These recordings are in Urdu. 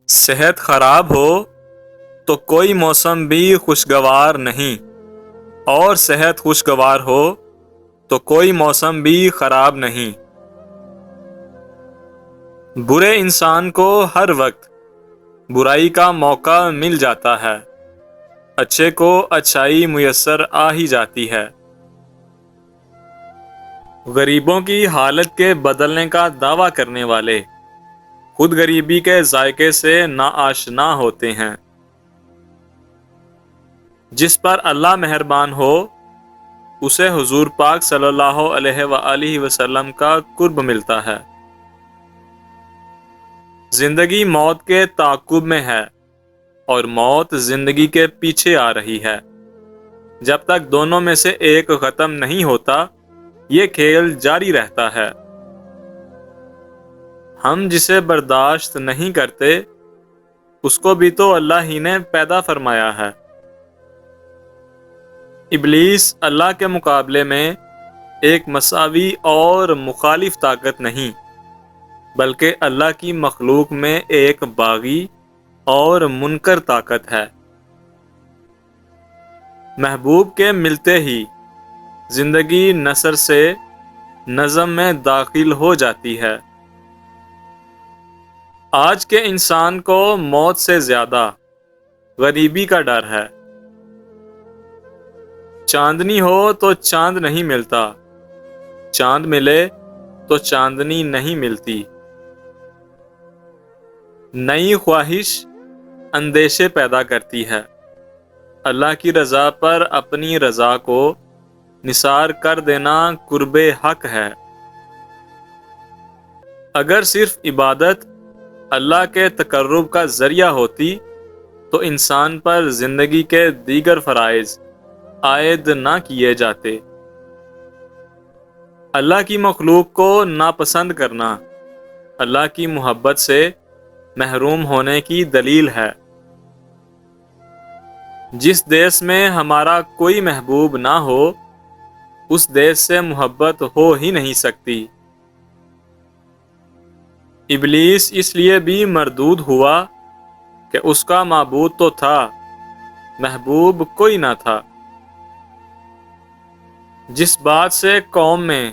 صحت خراب ہو تو کوئی موسم بھی خوشگوار نہیں، اور صحت خوشگوار ہو تو کوئی موسم بھی خراب نہیں۔ برے انسان کو ہر وقت برائی کا موقع مل جاتا ہے، اچھے کو اچھائی میسر آ ہی جاتی ہے۔ غریبوں کی حالت کے بدلنے کا دعویٰ کرنے والے خود غریبی کے ذائقے سے ناآشنا ہوتے ہیں۔ جس پر اللہ مہربان ہو اسے حضور پاک صلی اللہ علیہ وآلہ وسلم کا قرب ملتا ہے۔ زندگی موت کے تعاقب میں ہے اور موت زندگی کے پیچھے آ رہی ہے۔ جب تک دونوں میں سے ایک ختم نہیں ہوتا یہ کھیل جاری رہتا ہے۔ ہم جسے برداشت نہیں کرتے اس کو بھی تو اللہ ہی نے پیدا فرمایا ہے۔ ابلیس اللہ کے مقابلے میں ایک مساوی اور مخالف طاقت نہیں، بلکہ اللہ کی مخلوق میں ایک باغی اور منکر طاقت ہے۔ محبوب کے ملتے ہی زندگی نثر سے نظم میں داخل ہو جاتی ہے۔ آج کے انسان کو موت سے زیادہ غریبی کا ڈر ہے۔ چاندنی ہو تو چاند نہیں ملتا، چاند ملے تو چاندنی نہیں ملتی۔ نئی خواہش اندیشے پیدا کرتی ہے، اللہ کی رضا پر اپنی رضا کو نثار کر دینا قرب حق ہے۔ اگر صرف عبادت اللہ کے تقرب کا ذریعہ ہوتی تو انسان پر زندگی کے دیگر فرائض عائد نہ کیے جاتے۔ اللہ کی مخلوق کو ناپسند کرنا اللہ کی محبت سے محروم ہونے کی دلیل ہے۔ جس دیس میں ہمارا کوئی محبوب نہ ہو اس دیس سے محبت ہو ہی نہیں سکتی۔ ابلیس اس لیے بھی مردود ہوا کہ اس کا معبود تو تھا، محبوب کوئی نہ تھا۔ جس بات سے قوم میں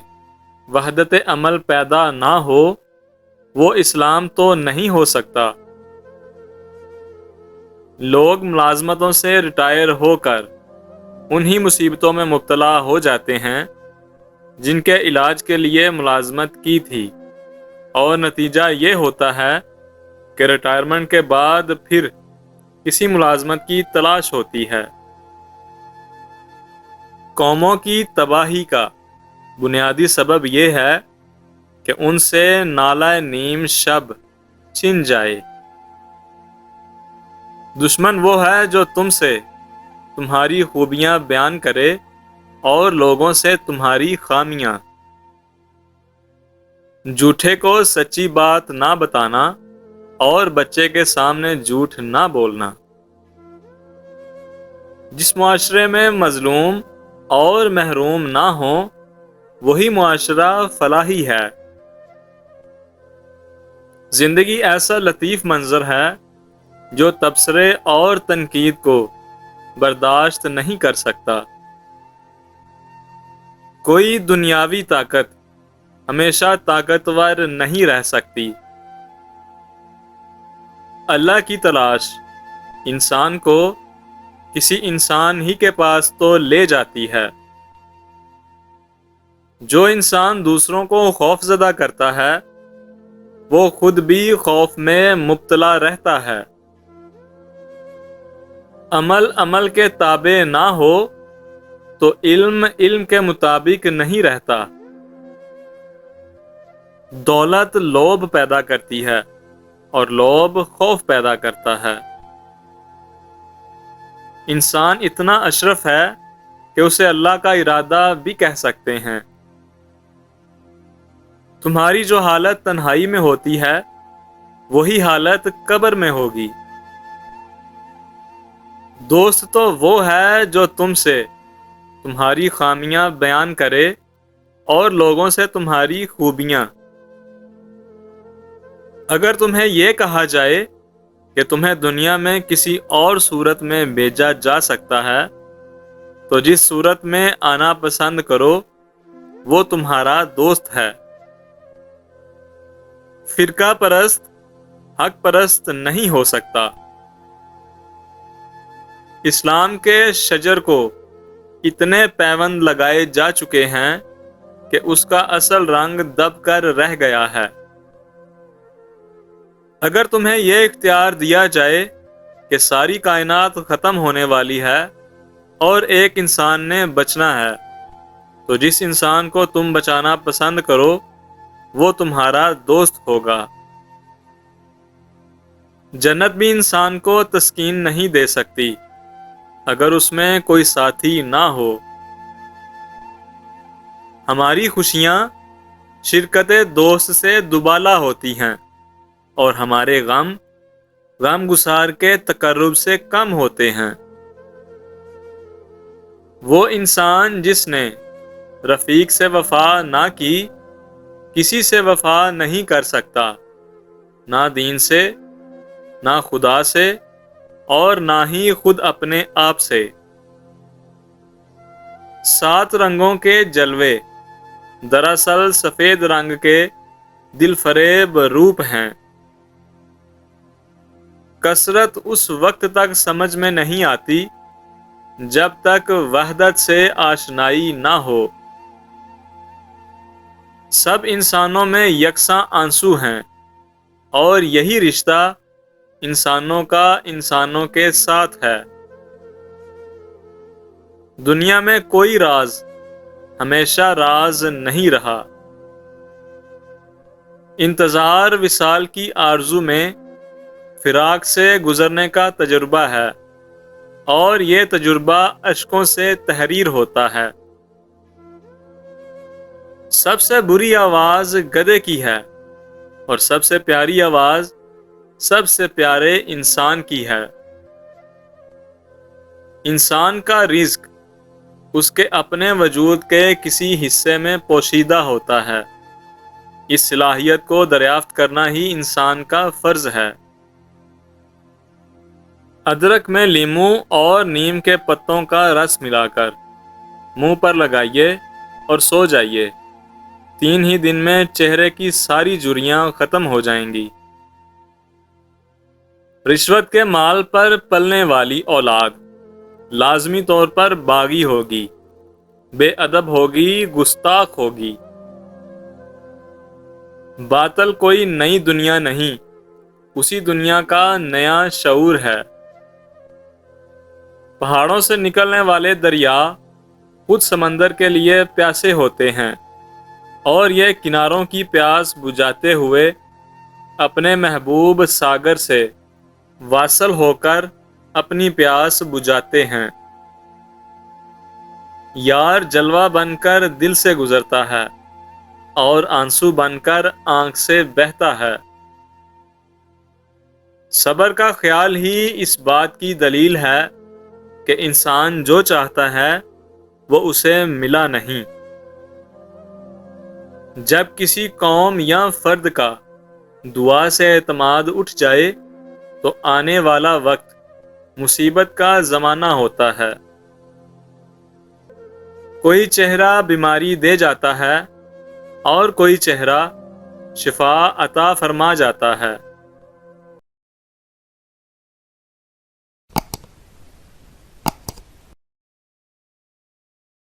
وحدت عمل پیدا نہ ہو وہ اسلام تو نہیں ہو سکتا۔ لوگ ملازمتوں سے ریٹائر ہو کر انہی مصیبتوں میں مبتلا ہو جاتے ہیں جن کے علاج کے لیے ملازمت کی تھی، اور نتیجہ یہ ہوتا ہے کہ ریٹائرمنٹ کے بعد پھر کسی ملازمت کی تلاش ہوتی ہے۔ قوموں کی تباہی کا بنیادی سبب یہ ہے کہ ان سے نالہ نیم شب چھن جائے۔ دشمن وہ ہے جو تم سے تمہاری خوبیاں بیان کرے اور لوگوں سے تمہاری خامیاں۔ جھوٹے کو سچی بات نہ بتانا اور بچے کے سامنے جھوٹ نہ بولنا۔ جس معاشرے میں مظلوم اور محروم نہ ہوں وہی معاشرہ فلاحی ہے۔ زندگی ایسا لطیف منظر ہے جو تبصرے اور تنقید کو برداشت نہیں کر سکتا۔ کوئی دنیاوی طاقت ہمیشہ طاقتور نہیں رہ سکتی۔ اللہ کی تلاش انسان کو کسی انسان ہی کے پاس تو لے جاتی ہے۔ جو انسان دوسروں کو خوف زدہ کرتا ہے وہ خود بھی خوف میں مبتلا رہتا ہے۔ عمل کے تابع نہ ہو تو علم کے مطابق نہیں رہتا۔ دولت لوبھ پیدا کرتی ہے اور لوبھ خوف پیدا کرتا ہے۔ انسان اتنا اشرف ہے کہ اسے اللہ کا ارادہ بھی کہہ سکتے ہیں۔ تمہاری جو حالت تنہائی میں ہوتی ہے وہی حالت قبر میں ہوگی۔ دوست تو وہ ہے جو تم سے تمہاری خامیاں بیان کرے اور لوگوں سے تمہاری خوبیاں۔ اگر تمہیں یہ کہا جائے کہ تمہیں دنیا میں کسی اور صورت میں بھیجا جا سکتا ہے تو جس صورت میں آنا پسند کرو وہ تمہارا دوست ہے۔ فرقہ پرست حق پرست نہیں ہو سکتا۔ اسلام کے شجر کو اتنے پیوند لگائے جا چکے ہیں کہ اس کا اصل رنگ دب کر رہ گیا ہے۔ اگر تمہیں یہ اختیار دیا جائے کہ ساری کائنات ختم ہونے والی ہے اور ایک انسان نے بچنا ہے تو جس انسان کو تم بچانا پسند کرو وہ تمہارا دوست ہوگا۔ جنت بھی انسان کو تسکین نہیں دے سکتی اگر اس میں کوئی ساتھی نہ ہو۔ ہماری خوشیاں شرکت دوست سے دوبالا ہوتی ہیں اور ہمارے غم گسار کے تقرب سے کم ہوتے ہیں۔ وہ انسان جس نے رفیق سے وفا نہ کی کسی سے وفا نہیں کر سکتا، نہ دین سے، نہ خدا سے اور نہ ہی خود اپنے آپ سے۔ 7 رنگوں کے جلوے دراصل سفید رنگ کے دل فریب روپ ہیں۔ کثرت اس وقت تک سمجھ میں نہیں آتی جب تک وحدت سے آشنائی نہ ہو۔ سب انسانوں میں یکساں آنسو ہیں اور یہی رشتہ انسانوں کا انسانوں کے ساتھ ہے۔ دنیا میں کوئی راز ہمیشہ راز نہیں رہا۔ انتظار وصال کی آرزو میں فراق سے گزرنے کا تجربہ ہے اور یہ تجربہ اشکوں سے تحریر ہوتا ہے۔ سب سے بری آواز گدھے کی ہے اور سب سے پیاری آواز سب سے پیارے انسان کی ہے۔ انسان کا رزق اس کے اپنے وجود کے کسی حصے میں پوشیدہ ہوتا ہے۔ اس صلاحیت کو دریافت کرنا ہی انسان کا فرض ہے۔ ادرک میں لیموں اور نیم کے پتوں کا رس ملا کر منہ پر لگائیے اور سو جائیے۔ 3 ہی دن میں چہرے کی ساری جھریاں ختم ہو جائیں گی۔ رشوت کے مال پر پلنے والی اولاد لازمی طور پر باغی ہوگی، بے ادب ہوگی، گستاخ ہوگی۔ باطل کوئی نئی دنیا نہیں، اسی دنیا کا نیا شعور ہے۔ پہاڑوں سے نکلنے والے دریا خود سمندر کے لیے پیاسے ہوتے ہیں اور یہ کناروں کی پیاس بجھاتے ہوئے اپنے محبوب ساگر سے واصل ہو کر اپنی پیاس بجھاتے ہیں۔ یار جلوہ بن کر دل سے گزرتا ہے اور آنسو بن کر آنکھ سے بہتا ہے۔ صبر کا خیال ہی اس بات کی دلیل ہے کہ انسان جو چاہتا ہے وہ اسے ملا نہیں۔ جب کسی قوم یا فرد کا دعا سے اعتماد اٹھ جائے تو آنے والا وقت مصیبت کا زمانہ ہوتا ہے۔ کوئی چہرہ بیماری دے جاتا ہے اور کوئی چہرہ شفا عطا فرما جاتا ہے۔